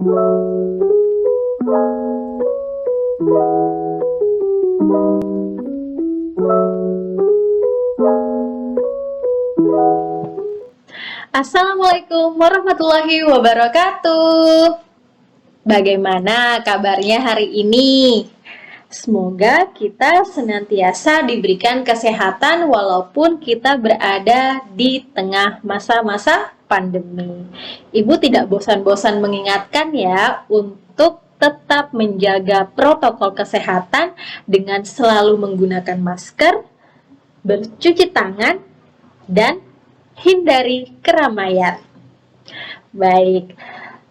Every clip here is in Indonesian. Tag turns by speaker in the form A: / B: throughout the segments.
A: Assalamualaikum warahmatullahi wabarakatuh. Bagaimana kabarnya hari ini? Semoga kita senantiasa diberikan kesehatan walaupun kita berada di tengah masa-masa pandemi. Ibu tidak bosan-bosan mengingatkan ya untuk tetap menjaga protokol kesehatan dengan selalu menggunakan masker, bercuci tangan, dan hindari keramaian. Baik,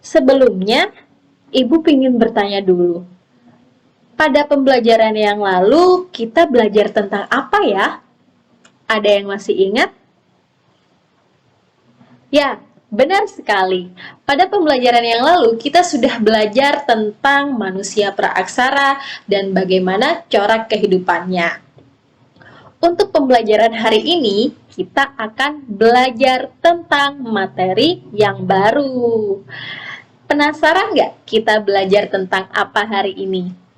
A: sebelumnya Ibu ingin bertanya dulu. Pada pembelajaran yang lalu, kita belajar tentang apa ya? Ada yang masih ingat? Ya, benar sekali. Pada pembelajaran yang lalu, kita sudah belajar tentang manusia praaksara dan bagaimana corak kehidupannya. Untuk pembelajaran hari ini, kita akan belajar tentang materi yang baru. Penasaran nggak kita belajar tentang apa hari ini?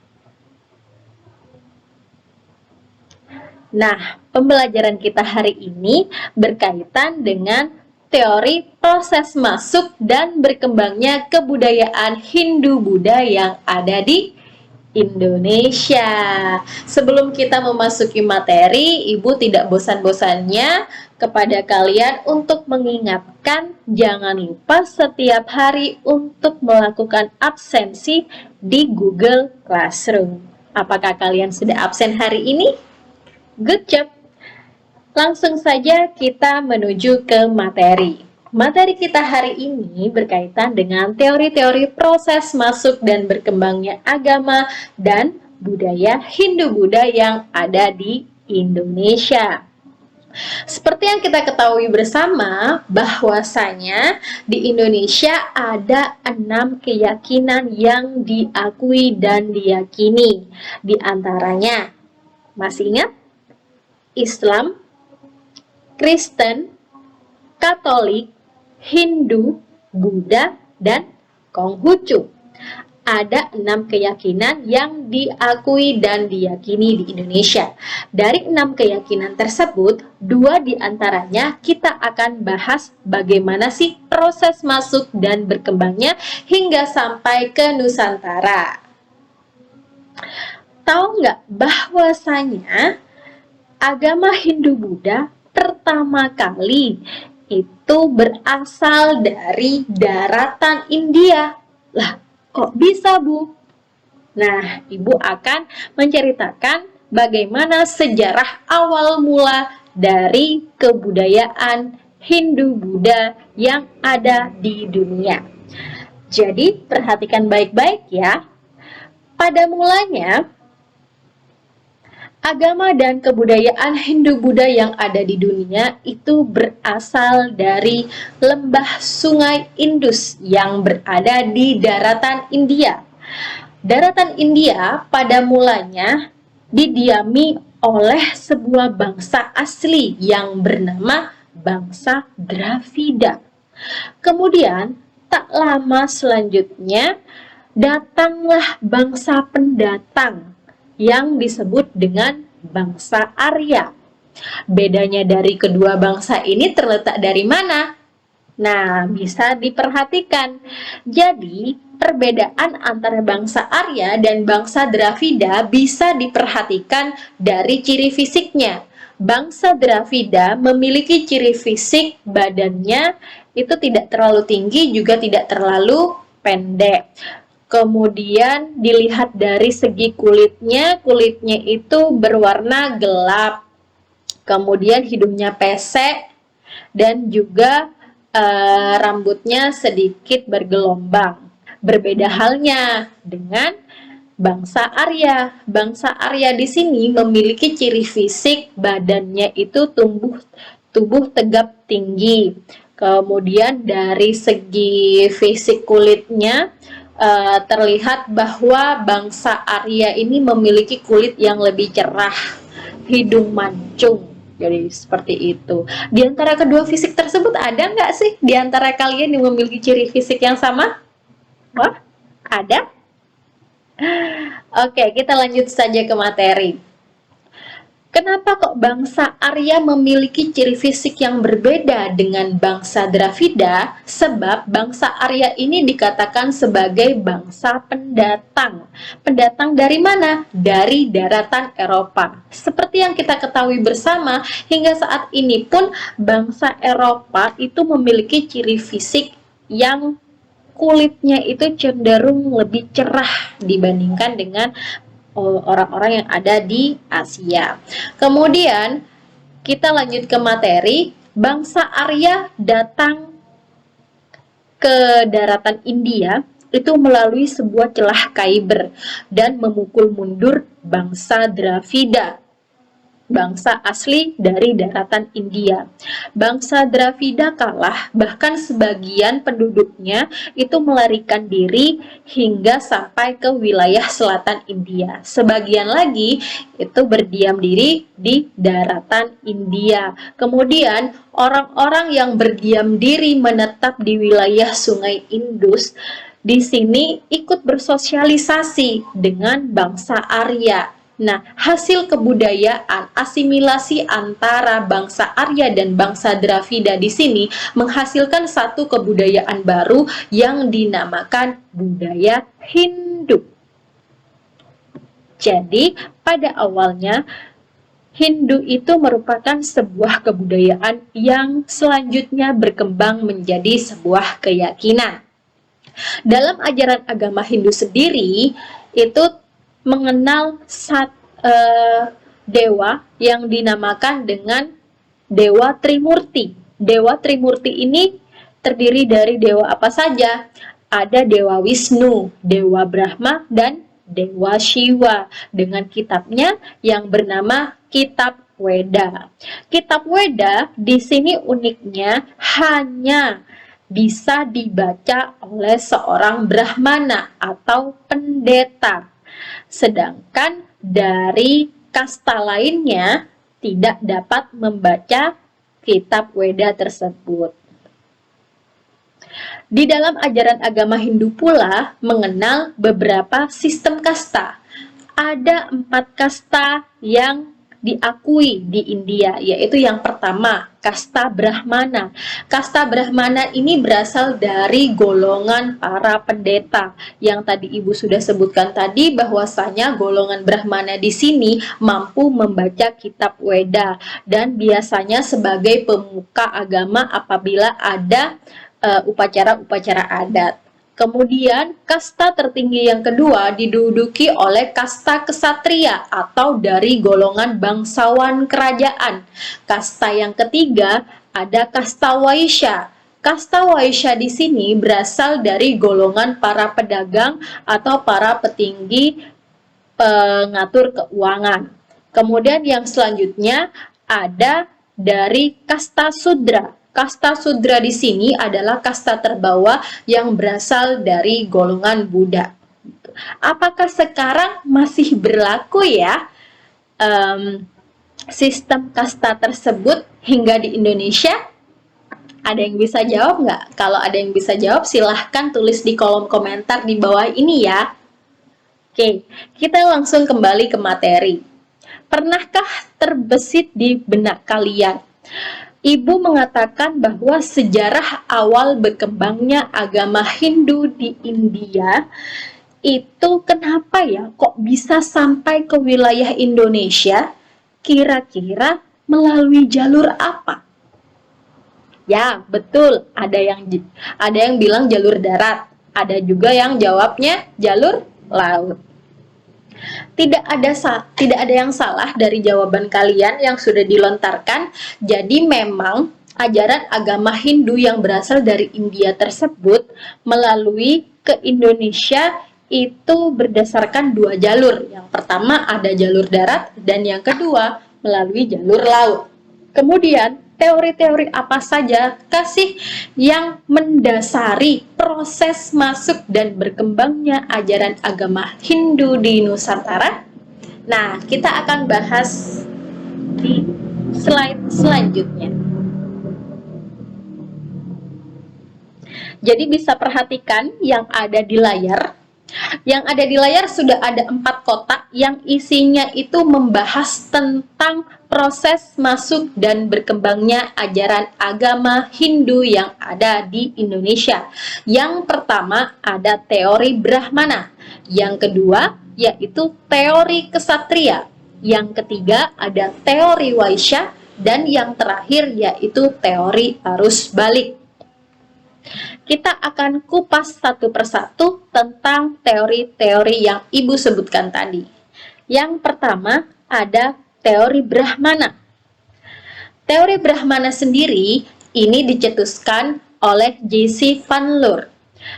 A: Nah, pembelajaran kita hari ini berkaitan dengan teori proses masuk dan berkembangnya kebudayaan Hindu-Buddha yang ada di Indonesia. Sebelum kita memasuki materi, Ibu tidak bosan-bosannya kepada kalian untuk mengingatkan jangan lupa setiap hari untuk melakukan absensi di Google Classroom. Apakah kalian sudah absen hari ini? Good job! Langsung saja kita menuju ke materi. Materi kita hari ini berkaitan dengan teori-teori proses masuk dan berkembangnya agama dan budaya Hindu-Buddha yang ada di Indonesia. Seperti yang kita ketahui bersama, bahwasanya di Indonesia ada 6 keyakinan yang diakui dan diyakini. Di antaranya, masih ingat? Islam, Kristen, Katolik, Hindu, Buddha, dan Konghucu. Ada 6 keyakinan yang diakui dan diyakini di Indonesia. Dari 6 keyakinan tersebut, 2 diantaranya kita akan bahas bagaimana sih proses masuk dan berkembangnya hingga sampai ke Nusantara. Tahu nggak bahwasanya agama Hindu-Buddha pertama kali itu berasal dari daratan India. Lah, kok bisa, Bu? Nah, Ibu akan menceritakan bagaimana sejarah awal mula dari kebudayaan Hindu-Buddha yang ada di dunia. Jadi, perhatikan baik-baik ya. Pada mulanya, agama dan kebudayaan Hindu-Buddha yang ada di dunia itu berasal dari lembah sungai Indus yang berada di daratan India. Daratan India pada mulanya didiami oleh sebuah bangsa asli yang bernama bangsa Dravida. Kemudian, tak lama selanjutnya, datanglah bangsa pendatang yang disebut dengan bangsa Arya. Bedanya dari kedua bangsa ini terletak dari mana? Nah, bisa diperhatikan. Jadi, perbedaan antara bangsa Arya dan bangsa Dravida bisa diperhatikan dari ciri fisiknya. Bangsa Dravida memiliki ciri fisik badannya itu tidak terlalu tinggi juga tidak terlalu pendek. Kemudian dilihat dari segi kulitnya itu berwarna gelap. Kemudian hidungnya pesek dan juga rambutnya sedikit bergelombang. Berbeda halnya dengan bangsa Arya. Bangsa Arya di sini memiliki ciri fisik badannya itu tubuh tegap tinggi. Kemudian dari segi fisik kulitnya terlihat bahwa bangsa Arya ini memiliki kulit yang lebih cerah, hidung mancung. Jadi seperti itu. Di antara kedua fisik tersebut ada nggak sih di antara kalian yang memiliki ciri fisik yang sama? Wah, Ada? Oke, kita lanjut saja ke materi. Kenapa kok bangsa Arya memiliki ciri fisik yang berbeda dengan bangsa Dravida? Sebab bangsa Arya ini dikatakan sebagai bangsa pendatang. Pendatang dari mana? Dari daratan Eropa. Seperti yang kita ketahui bersama, hingga saat ini pun bangsa Eropa itu memiliki ciri fisik yang kulitnya itu cenderung lebih cerah dibandingkan dengan orang-orang yang ada di Asia. Kemudian kita lanjut ke materi. Bangsa Arya datang ke daratan India itu melalui sebuah celah Khyber dan memukul mundur bangsa Dravida, bangsa asli dari daratan India. Bangsa Dravida kalah, bahkan sebagian penduduknya itu melarikan diri hingga sampai ke wilayah selatan India. Sebagian lagi itu berdiam diri di daratan India. Kemudian orang-orang yang berdiam diri menetap di wilayah Sungai Indus di sini ikut bersosialisasi dengan bangsa Arya. Nah, hasil kebudayaan asimilasi antara bangsa Arya dan bangsa Dravida di sini menghasilkan satu kebudayaan baru yang dinamakan budaya Hindu. Jadi, pada awalnya Hindu itu merupakan sebuah kebudayaan yang selanjutnya berkembang menjadi sebuah keyakinan. Dalam ajaran agama Hindu sendiri itu mengenal dewa yang dinamakan dengan Dewa Trimurti. Dewa Trimurti ini terdiri dari dewa apa saja? Ada Dewa Wisnu, Dewa Brahma, dan Dewa Shiva dengan kitabnya yang bernama Kitab Weda. Kitab Weda di sini uniknya hanya bisa dibaca oleh seorang Brahmana atau pendeta. Sedangkan dari kasta lainnya tidak dapat membaca kitab Weda tersebut. Di dalam ajaran agama Hindu pula mengenal beberapa sistem kasta. Ada 4 kasta yang diakui di India, yaitu yang pertama, kasta Brahmana. Kasta Brahmana ini berasal dari golongan para pendeta. Yang tadi Ibu sudah sebutkan tadi bahwasanya golongan Brahmana di sini mampu membaca kitab Weda dan biasanya sebagai pemuka agama apabila ada upacara-upacara adat. Kemudian kasta tertinggi yang kedua diduduki oleh kasta kesatria atau dari golongan bangsawan kerajaan. Kasta yang ketiga ada kasta Waisya. Kasta Waisya di sini berasal dari golongan para pedagang atau para petinggi pengatur keuangan. Kemudian yang selanjutnya ada dari kasta Sudra. Kasta Sudra di sini adalah kasta terbawah yang berasal dari golongan Buddha. Apakah sekarang masih berlaku ya sistem kasta tersebut hingga di Indonesia? Ada yang bisa jawab nggak? Kalau ada yang bisa jawab, silahkan tulis di kolom komentar di bawah ini ya. Oke, kita langsung kembali ke materi. Pernahkah terbesit di benak kalian? Ibu mengatakan bahwa sejarah awal berkembangnya agama Hindu di India itu kenapa ya kok bisa sampai ke wilayah Indonesia? Kira-kira melalui jalur apa? Ya, betul. Ada yang bilang jalur darat, ada juga yang jawabnya jalur laut. Tidak ada yang salah dari jawaban kalian yang sudah dilontarkan. Jadi memang ajaran agama Hindu yang berasal dari India tersebut melalui ke Indonesia itu berdasarkan 2 jalur. Yang pertama ada jalur darat dan yang kedua melalui jalur laut. Kemudian teori-teori apa saja kasih yang mendasari proses masuk dan berkembangnya ajaran agama Hindu di Nusantara? Nah, kita akan bahas di slide selanjutnya. Jadi bisa perhatikan yang ada di layar. Yang ada di layar sudah ada 4 kotak yang isinya itu membahas tentang proses masuk dan berkembangnya ajaran agama Hindu yang ada di Indonesia. Yang pertama ada teori Brahmana, yang kedua yaitu teori kesatria, yang ketiga ada teori Waisya, dan yang terakhir yaitu teori arus balik. Kita akan kupas satu persatu tentang teori-teori yang Ibu sebutkan tadi. Yang pertama ada teori Brahmana. Teori Brahmana sendiri ini dicetuskan oleh J.C. Van Leur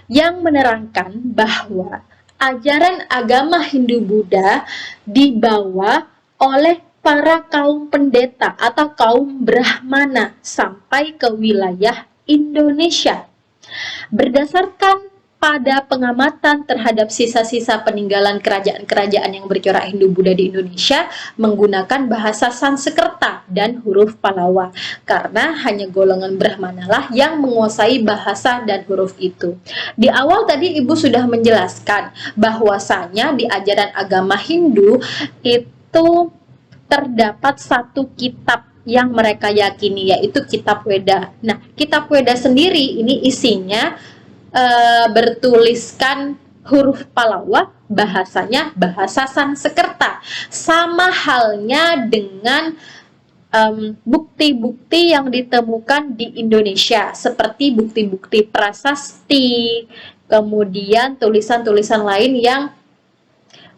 A: yang menerangkan bahwa ajaran agama Hindu-Buddha dibawa oleh para kaum pendeta atau kaum Brahmana sampai ke wilayah Indonesia. Berdasarkan pada pengamatan terhadap sisa-sisa peninggalan kerajaan-kerajaan yang bercorak Hindu-Buddha di Indonesia menggunakan bahasa Sanskerta dan huruf Pallava, karena hanya golongan Brahmana lah yang menguasai bahasa dan huruf itu. Di awal tadi Ibu sudah menjelaskan bahwasanya di ajaran agama Hindu itu terdapat satu kitab yang mereka yakini, yaitu kitab Weda. Nah, kitab Weda sendiri ini isinya bertuliskan huruf Pallava, bahasanya bahasa Sanskerta. Sama halnya dengan bukti-bukti yang ditemukan di Indonesia, seperti bukti-bukti prasasti, kemudian tulisan-tulisan lain yang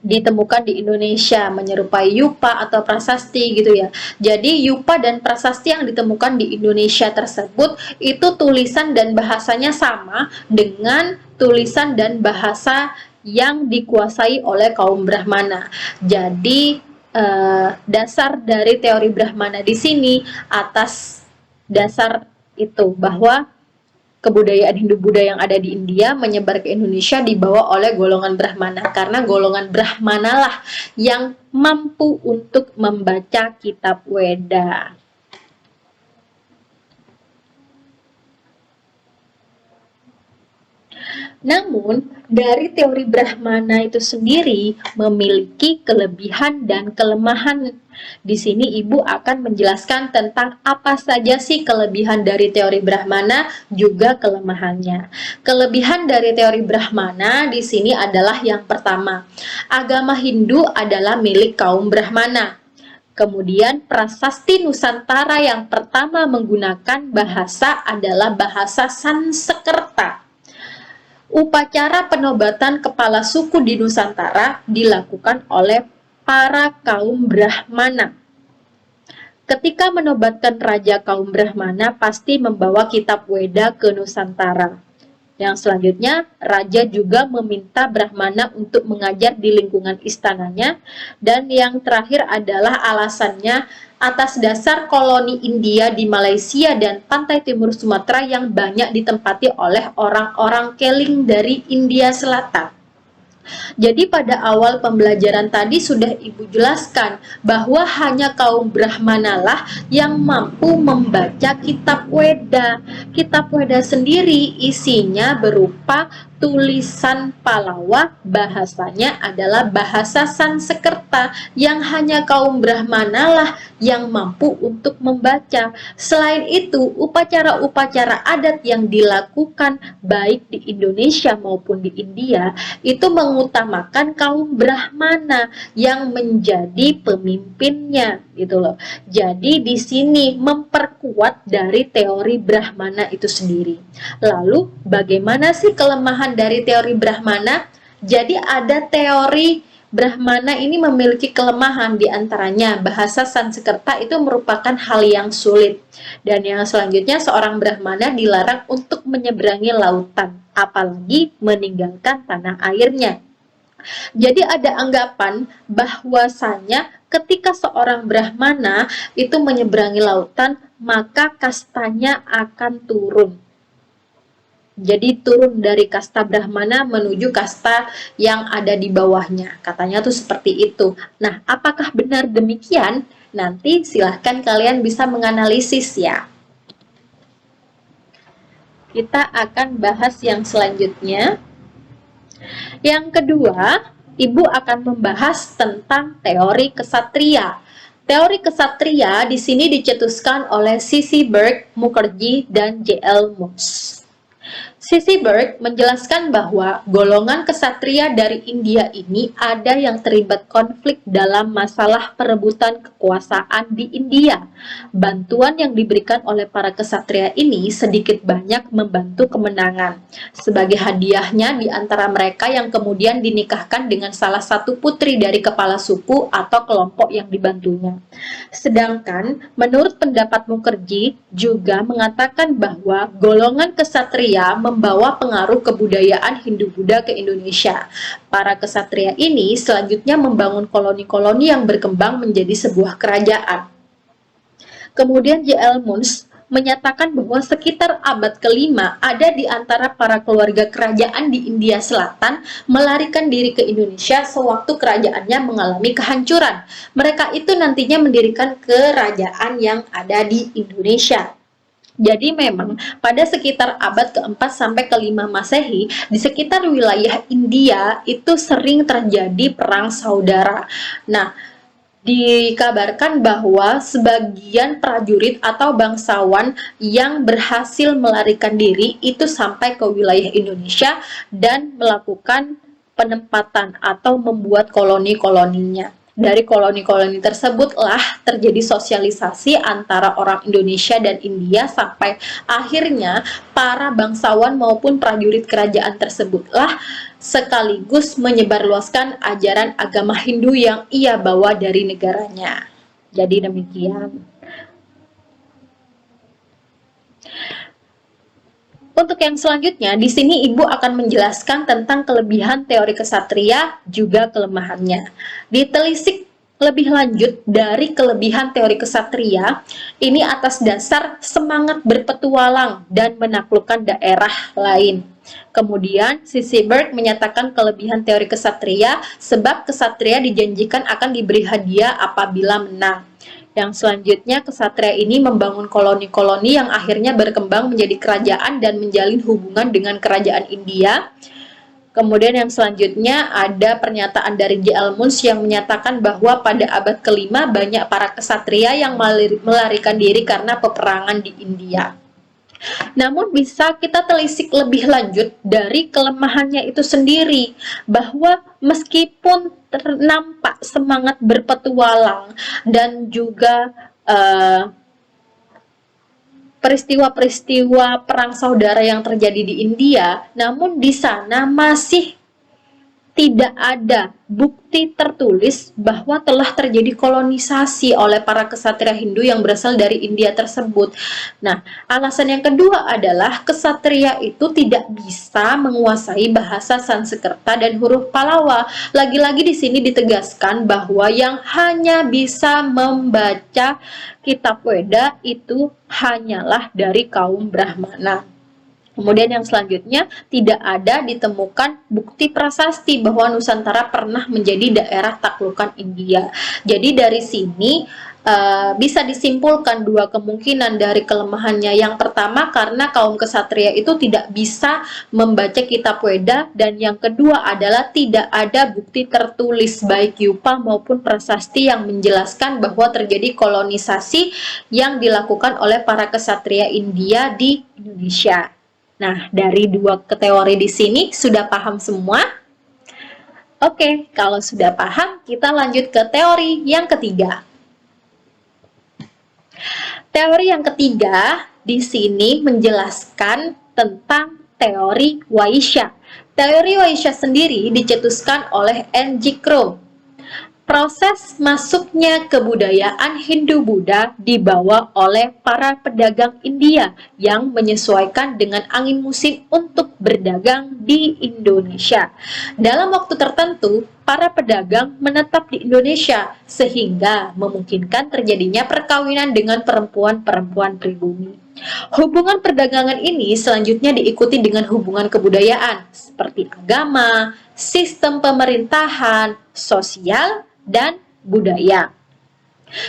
A: ditemukan di Indonesia menyerupai yupa atau prasasti gitu ya. Jadi yupa dan prasasti yang ditemukan di Indonesia tersebut itu tulisan dan bahasanya sama dengan tulisan dan bahasa yang dikuasai oleh kaum Brahmana. Jadi dasar dari teori Brahmana di sini atas dasar itu bahwa kebudayaan Hindu-Buddha yang ada di India menyebar ke Indonesia dibawa oleh golongan Brahmana, karena golongan Brahmana lah yang mampu untuk membaca kitab Weda. Namun, dari teori Brahmana itu sendiri memiliki kelebihan dan kelemahan. Di sini Ibu akan menjelaskan tentang apa saja sih kelebihan dari teori Brahmana, juga kelemahannya. Kelebihan dari teori Brahmana di sini adalah yang pertama, agama Hindu adalah milik kaum Brahmana. Kemudian prasasti Nusantara yang pertama menggunakan bahasa adalah bahasa Sanskerta. Upacara penobatan kepala suku di Nusantara dilakukan oleh para kaum Brahmana. Ketika menobatkan raja kaum Brahmana pasti membawa kitab Weda ke Nusantara. Yang selanjutnya, raja juga meminta Brahmana untuk mengajar di lingkungan istananya. Dan yang terakhir adalah alasannya atas dasar koloni India di Malaysia dan pantai timur Sumatera yang banyak ditempati oleh orang-orang Keling dari India Selatan. Jadi pada awal pembelajaran tadi sudah Ibu jelaskan bahwa hanya kaum Brahmana lah yang mampu membaca kitab Weda. Kitab Weda sendiri isinya berupa tulisan Pallava, bahasanya adalah bahasa Sanskerta yang hanya kaum Brahmana lah yang mampu untuk membaca. Selain itu, upacara-upacara adat yang dilakukan baik di Indonesia maupun di India itu mengutamakan kaum Brahmana yang menjadi pemimpinnya gitu loh. Jadi di sini memperkuat dari teori Brahmana itu sendiri. Lalu bagaimana sih kelemahan dari teori Brahmana? Jadi ada teori Brahmana ini memiliki kelemahan, diantaranya bahasa Sanskerta itu merupakan hal yang sulit. Dan yang selanjutnya, seorang Brahmana dilarang untuk menyeberangi lautan, apalagi meninggalkan tanah airnya. Jadi ada anggapan bahwasanya ketika seorang Brahmana itu menyeberangi lautan, maka kastanya akan turun. Jadi turun dari kasta Brahmana menuju kasta yang ada di bawahnya. Katanya tuh seperti itu. Nah, apakah benar demikian? Nanti silahkan kalian bisa menganalisis ya. Kita akan bahas yang selanjutnya. Yang kedua, Ibu akan membahas tentang teori kesatria. Teori kesatria di sini dicetuskan oleh C.C. Burke, Mukherjee, dan J.L. Moose. C.C. Burke menjelaskan bahwa golongan kesatria dari India ini ada yang terlibat konflik dalam masalah perebutan kekuasaan di India. Bantuan yang diberikan oleh para kesatria ini sedikit banyak membantu kemenangan. Sebagai hadiahnya di antara mereka yang kemudian dinikahkan dengan salah satu putri dari kepala suku atau kelompok yang dibantunya. Sedangkan menurut pendapat Mukherjee juga mengatakan bahwa golongan kesatria membawa pengaruh kebudayaan Hindu-Buddha ke Indonesia. Para kesatria ini selanjutnya membangun koloni-koloni yang berkembang menjadi sebuah kerajaan. Kemudian J.L. Moose menyatakan bahwa sekitar abad kelima ada di antara para keluarga kerajaan di India Selatan melarikan diri ke Indonesia sewaktu kerajaannya mengalami kehancuran. Mereka itu nantinya mendirikan kerajaan yang ada di Indonesia. Jadi memang pada sekitar abad keempat sampai kelima Masehi, di sekitar wilayah India itu sering terjadi perang saudara. Nah, dikabarkan bahwa sebagian prajurit atau bangsawan yang berhasil melarikan diri itu sampai ke wilayah Indonesia dan melakukan penempatan atau membuat koloni-koloninya. Dari koloni-koloni tersebutlah terjadi sosialisasi antara orang Indonesia dan India sampai akhirnya para bangsawan maupun prajurit kerajaan tersebutlah sekaligus menyebarluaskan ajaran agama Hindu yang ia bawa dari negaranya. Jadi demikian. Untuk yang selanjutnya, di sini Ibu akan menjelaskan tentang kelebihan teori kesatria juga kelemahannya. Ditelisik lebih lanjut dari kelebihan teori kesatria, ini atas dasar semangat berpetualang dan menaklukkan daerah lain. Kemudian, C.C. Burke menyatakan kelebihan teori kesatria sebab kesatria dijanjikan akan diberi hadiah apabila menang. Yang selanjutnya, kesatria ini membangun koloni-koloni yang akhirnya berkembang menjadi kerajaan dan menjalin hubungan dengan kerajaan India. Kemudian yang selanjutnya ada pernyataan dari J.L. Moose yang menyatakan bahwa pada abad kelima banyak para kesatria yang melarikan diri karena peperangan di India. Namun bisa kita telisik lebih lanjut dari kelemahannya itu sendiri, bahwa meskipun nampak semangat berpetualang dan juga peristiwa-peristiwa perang saudara yang terjadi di India, namun di sana masih tidak ada bukti tertulis bahwa telah terjadi kolonisasi oleh para kesatria Hindu yang berasal dari India tersebut. Nah, alasan yang kedua adalah kesatria itu tidak bisa menguasai bahasa Sanskerta dan huruf Pallava. Lagi-lagi di sini ditegaskan bahwa yang hanya bisa membaca kitab Weda itu hanyalah dari kaum Brahmana. Kemudian yang selanjutnya, tidak ada ditemukan bukti prasasti bahwa Nusantara pernah menjadi daerah taklukan India. Jadi dari sini bisa disimpulkan dua kemungkinan dari kelemahannya. Yang pertama, karena kaum kesatria itu tidak bisa membaca kitab Weda, dan yang kedua adalah tidak ada bukti tertulis baik yupa maupun prasasti yang menjelaskan bahwa terjadi kolonisasi yang dilakukan oleh para kesatria India di Indonesia. Nah, dari dua teori di sini sudah paham semua? Oke, kalau sudah paham, kita lanjut ke teori yang ketiga. Teori yang ketiga di sini menjelaskan tentang teori Waisya. Teori Waisya sendiri dicetuskan oleh N.G. Crow. Proses masuknya kebudayaan Hindu-Buddha dibawa oleh para pedagang India yang menyesuaikan dengan angin musim untuk berdagang di Indonesia. Dalam waktu tertentu, para pedagang menetap di Indonesia sehingga memungkinkan terjadinya perkawinan dengan perempuan-perempuan pribumi. Hubungan perdagangan ini selanjutnya diikuti dengan hubungan kebudayaan seperti agama, sistem pemerintahan, sosial, dan budaya.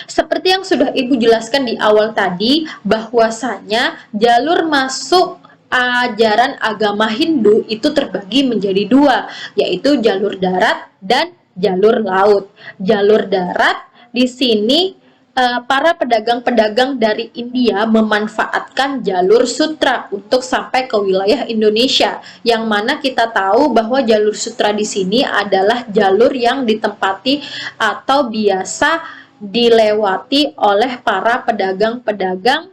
A: Seperti yang sudah Ibu jelaskan di awal tadi, bahwasanya jalur masuk ajaran agama Hindu itu terbagi menjadi dua, yaitu jalur darat dan jalur laut. Jalur darat di sini para pedagang-pedagang dari India memanfaatkan jalur sutra untuk sampai ke wilayah Indonesia, yang mana kita tahu bahwa jalur sutra di sini adalah jalur yang ditempati atau biasa dilewati oleh para pedagang-pedagang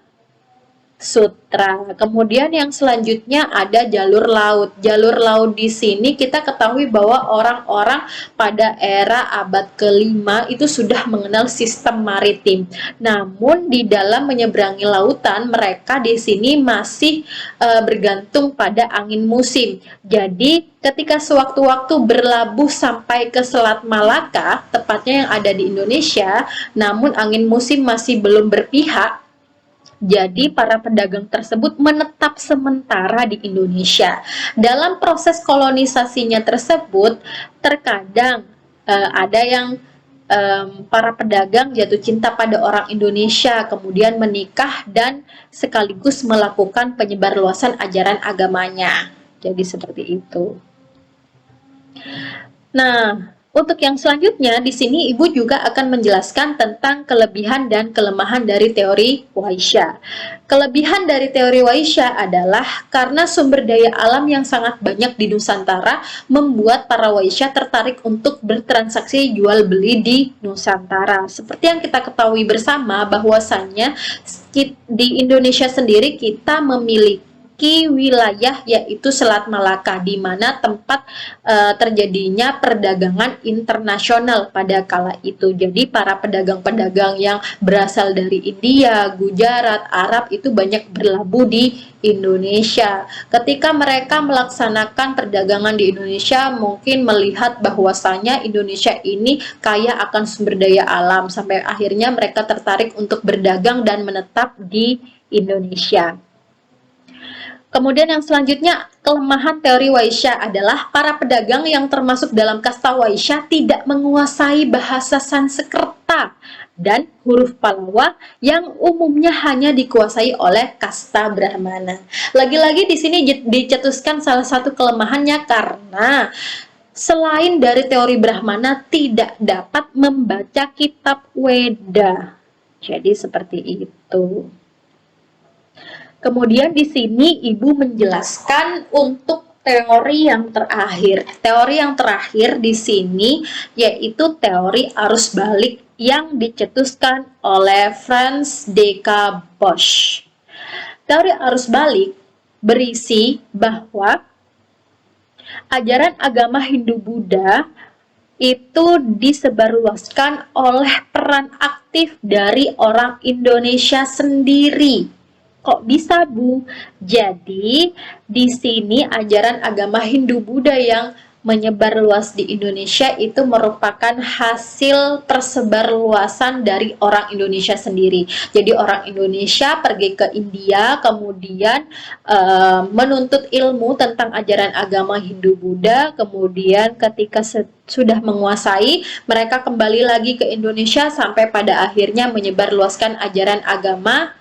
A: sutra. Kemudian yang selanjutnya ada jalur laut. Jalur laut di sini kita ketahui bahwa orang-orang pada era abad ke-5 itu sudah mengenal sistem maritim. Namun di dalam menyeberangi lautan, mereka di sini masih bergantung pada angin musim. Jadi ketika sewaktu-waktu berlabuh sampai ke Selat Malaka, tepatnya yang ada di Indonesia, namun angin musim masih belum berpihak, jadi para pedagang tersebut menetap sementara di Indonesia. Dalam proses kolonisasinya tersebut, terkadang ada yang para pedagang jatuh cinta pada orang Indonesia, kemudian menikah dan sekaligus melakukan penyebarluasan ajaran agamanya. Jadi seperti itu. Nah, untuk yang selanjutnya, di sini Ibu juga akan menjelaskan tentang kelebihan dan kelemahan dari teori Waisya. Kelebihan dari teori Waisya adalah karena sumber daya alam yang sangat banyak di Nusantara membuat para Waisya tertarik untuk bertransaksi jual beli di Nusantara. Seperti yang kita ketahui bersama bahwasannya di Indonesia sendiri kita memiliki wilayah yaitu Selat Malaka, di mana tempat terjadinya perdagangan internasional pada kala itu. Jadi para pedagang-pedagang yang berasal dari India, Gujarat, Arab itu banyak berlabuh di Indonesia. Ketika mereka melaksanakan perdagangan di Indonesia, mungkin melihat bahwasanya Indonesia ini kaya akan sumber daya alam, sampai akhirnya mereka tertarik untuk berdagang dan menetap di Indonesia. Kemudian yang selanjutnya, kelemahan teori Waisya adalah para pedagang yang termasuk dalam kasta Waisya tidak menguasai bahasa Sanskerta dan huruf Pallawa yang umumnya hanya dikuasai oleh kasta Brahmana. Lagi-lagi di sini dicetuskan salah satu kelemahannya karena selain dari teori Brahmana tidak dapat membaca kitab Weda. Jadi seperti itu. Kemudian di sini Ibu menjelaskan untuk teori yang terakhir. Teori yang terakhir di sini yaitu teori arus balik yang dicetuskan oleh Franz D. K. Bosch. Teori arus balik berisi bahwa ajaran agama Hindu-Buddha itu disebarluaskan oleh peran aktif dari orang Indonesia sendiri. Kok bisa, Bu? Jadi, di sini ajaran agama Hindu-Buddha yang menyebar luas di Indonesia itu merupakan hasil persebarluasan dari orang Indonesia sendiri. Jadi orang Indonesia pergi ke India, kemudian menuntut ilmu tentang ajaran agama Hindu-Buddha, kemudian ketika sudah menguasai, mereka kembali lagi ke Indonesia sampai pada akhirnya menyebarluaskan ajaran agama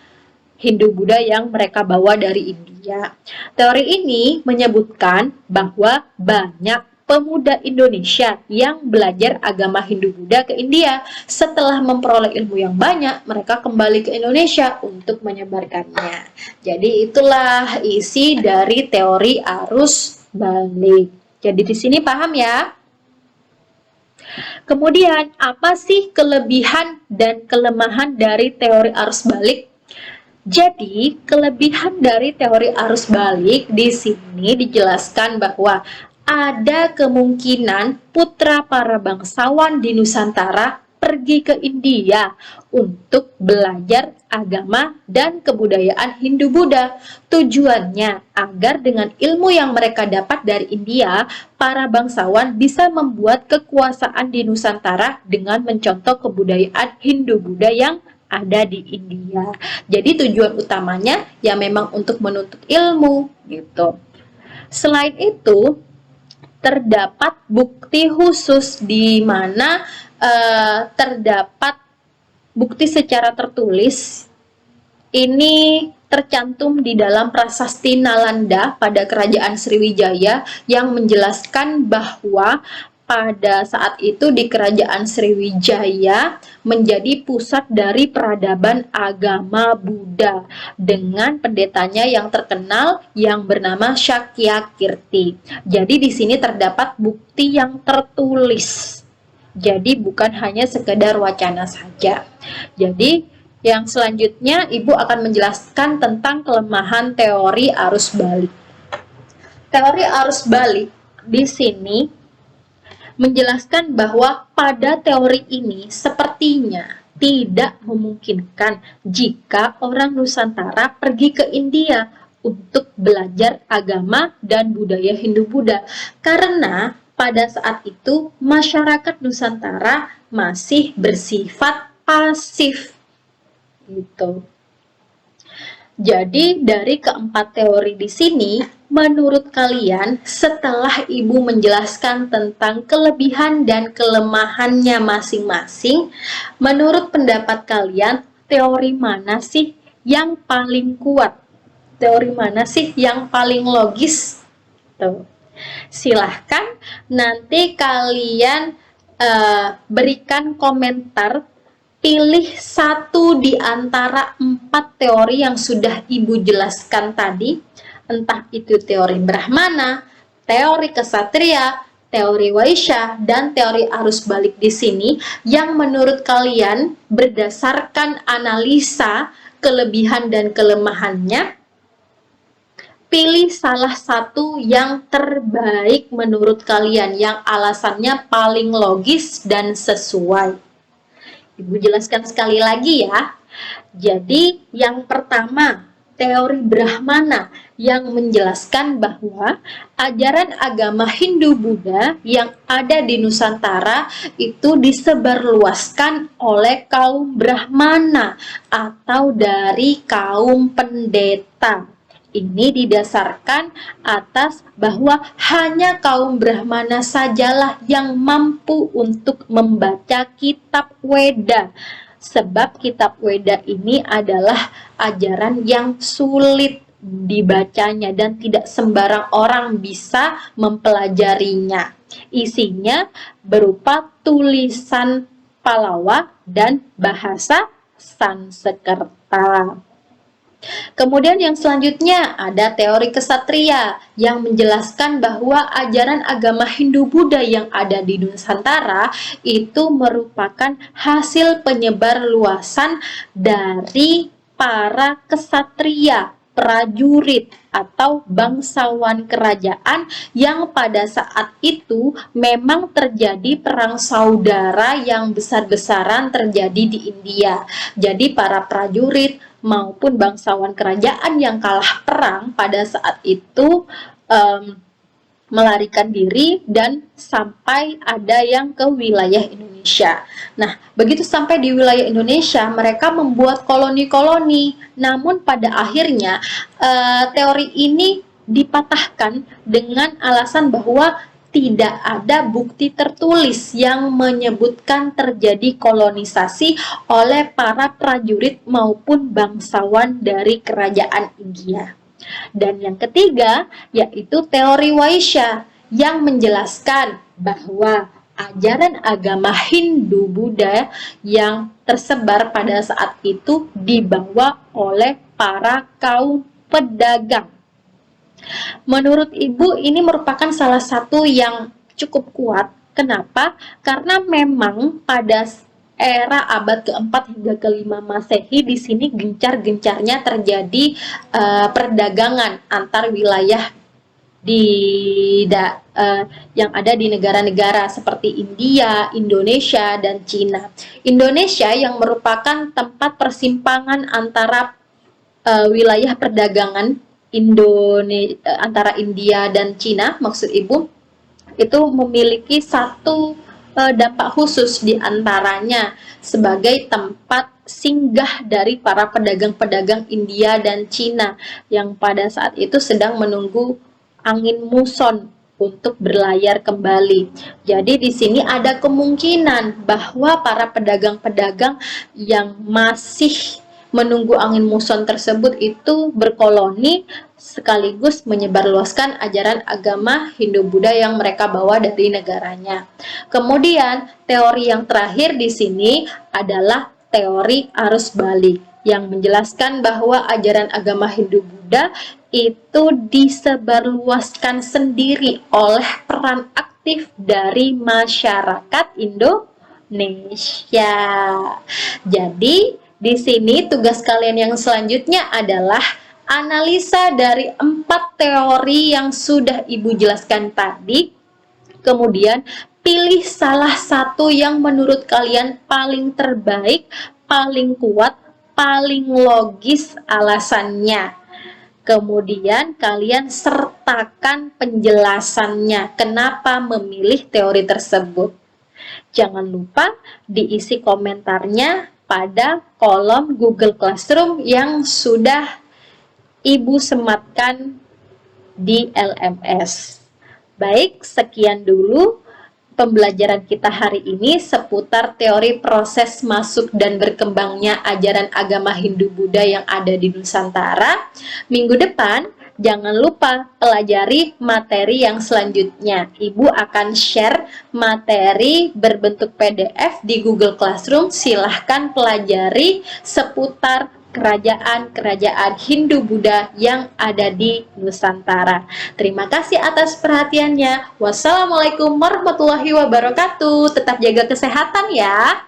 A: Hindu-Buddha yang mereka bawa dari India. Teori ini menyebutkan bahwa banyak pemuda Indonesia yang belajar agama Hindu-Buddha ke India. Setelah memperoleh ilmu yang banyak, mereka kembali ke Indonesia untuk menyebarkannya. Jadi itulah isi dari teori arus balik. Jadi di sini paham ya? Kemudian, apa sih kelebihan dan kelemahan dari teori arus balik? Jadi, kelebihan dari teori arus balik di sini dijelaskan bahwa ada kemungkinan putra para bangsawan di Nusantara pergi ke India untuk belajar agama dan kebudayaan Hindu-Buddha. Tujuannya agar dengan ilmu yang mereka dapat dari India, para bangsawan bisa membuat kekuasaan di Nusantara dengan mencontoh kebudayaan Hindu-Buddha yang ada di India. Jadi tujuan utamanya ya memang untuk menuntut ilmu gitu. Selain itu, terdapat bukti khusus di mana terdapat bukti secara tertulis Ini tercantum di dalam prasasti Nalanda pada Kerajaan Sriwijaya yang menjelaskan bahwa pada saat itu di Kerajaan Sriwijaya menjadi pusat dari peradaban agama Buddha dengan pendetanya yang terkenal yang bernama Sakyakirti. Jadi di sini terdapat bukti yang tertulis. Jadi bukan hanya sekedar wacana saja. Jadi yang selanjutnya Ibu akan menjelaskan tentang kelemahan teori arus balik. Teori arus balik di sini menjelaskan bahwa pada teori ini sepertinya tidak memungkinkan jika orang Nusantara pergi ke India untuk belajar agama dan budaya Hindu-Buddha, karena pada saat itu masyarakat Nusantara masih bersifat pasif gitu. Jadi dari keempat teori di sini, menurut kalian setelah Ibu menjelaskan tentang kelebihan dan kelemahannya masing-masing, menurut pendapat kalian teori mana sih yang paling kuat? Teori mana sih yang paling logis? Tuh. Silahkan nanti kalian berikan komentar. Pilih satu di antara 4 teori yang sudah Ibu jelaskan tadi, entah itu teori Brahmana, teori Kesatria, teori Waisya, dan teori arus balik di sini, yang menurut kalian berdasarkan analisa kelebihan dan kelemahannya, pilih salah satu yang terbaik menurut kalian, yang alasannya paling logis dan sesuai. Ibu jelaskan sekali lagi ya. Jadi yang pertama, teori Brahmana yang menjelaskan bahwa ajaran agama Hindu-Buddha yang ada di Nusantara itu disebarluaskan oleh kaum Brahmana atau dari kaum pendeta. Ini didasarkan atas bahwa hanya kaum Brahmana sajalah yang mampu untuk membaca kitab Weda. Sebab kitab Weda ini adalah ajaran yang sulit dibacanya dan tidak sembarang orang bisa mempelajarinya. Isinya berupa tulisan Palawa dan bahasa Sanskerta. Kemudian yang selanjutnya ada teori kesatria yang menjelaskan bahwa ajaran agama Hindu-Buddha yang ada di Nusantara itu merupakan hasil penyebar luasan dari para kesatria, prajurit atau bangsawan kerajaan yang pada saat itu memang terjadi perang saudara yang besar-besaran terjadi di India. Jadi para prajurit maupun bangsawan kerajaan yang kalah perang pada saat itu melarikan diri dan sampai ada yang ke wilayah Indonesia. Nah, begitu sampai di wilayah Indonesia, mereka membuat koloni-koloni. Namun pada akhirnya teori ini dipatahkan dengan alasan bahwa tidak ada bukti tertulis yang menyebutkan terjadi kolonisasi oleh para prajurit maupun bangsawan dari kerajaan India. Dan yang ketiga, yaitu teori Waisya yang menjelaskan bahwa ajaran agama Hindu-Buddha yang tersebar pada saat itu dibawa oleh para kaum pedagang. Menurut Ibu, ini merupakan salah satu yang cukup kuat. Kenapa? Karena memang pada era abad keempat hingga kelima Masehi di sini gencar-gencarnya terjadi perdagangan antar wilayah yang ada di negara-negara seperti India, Indonesia, dan Cina. Indonesia yang merupakan tempat persimpangan antara wilayah perdagangan antara India dan Cina, maksud Ibu, itu memiliki satu dampak khusus di antaranya sebagai tempat singgah dari para pedagang-pedagang India dan Cina yang pada saat itu sedang menunggu angin muson untuk berlayar kembali. Jadi di sini ada kemungkinan bahwa para pedagang-pedagang yang masih menunggu angin muson tersebut itu berkoloni sekaligus menyebarluaskan ajaran agama Hindu-Buddha yang mereka bawa dari negaranya. Kemudian, teori yang terakhir di sini adalah teori arus balik yang menjelaskan bahwa ajaran agama Hindu-Buddha itu disebarluaskan sendiri oleh peran aktif dari masyarakat Indonesia. Jadi, di sini tugas kalian yang selanjutnya adalah analisa dari 4 teori yang sudah Ibu jelaskan tadi. Kemudian, pilih salah satu yang menurut kalian paling terbaik, paling kuat, paling logis alasannya. Kemudian kalian sertakan penjelasannya kenapa memilih teori tersebut. Jangan lupa diisi komentarnya pada kolom Google Classroom yang sudah Ibu sematkan di LMS. Baik, sekian dulu pembelajaran kita hari ini seputar teori proses masuk dan berkembangnya ajaran agama Hindu-Buddha yang ada di Nusantara. Minggu depan, jangan lupa pelajari materi yang selanjutnya. Ibu akan share materi berbentuk PDF di Google Classroom. Silahkan pelajari seputar kerajaan-kerajaan Hindu-Buddha yang ada di Nusantara. Terima kasih atas perhatiannya. Wassalamualaikum warahmatullahi wabarakatuh. Tetap jaga kesehatan ya.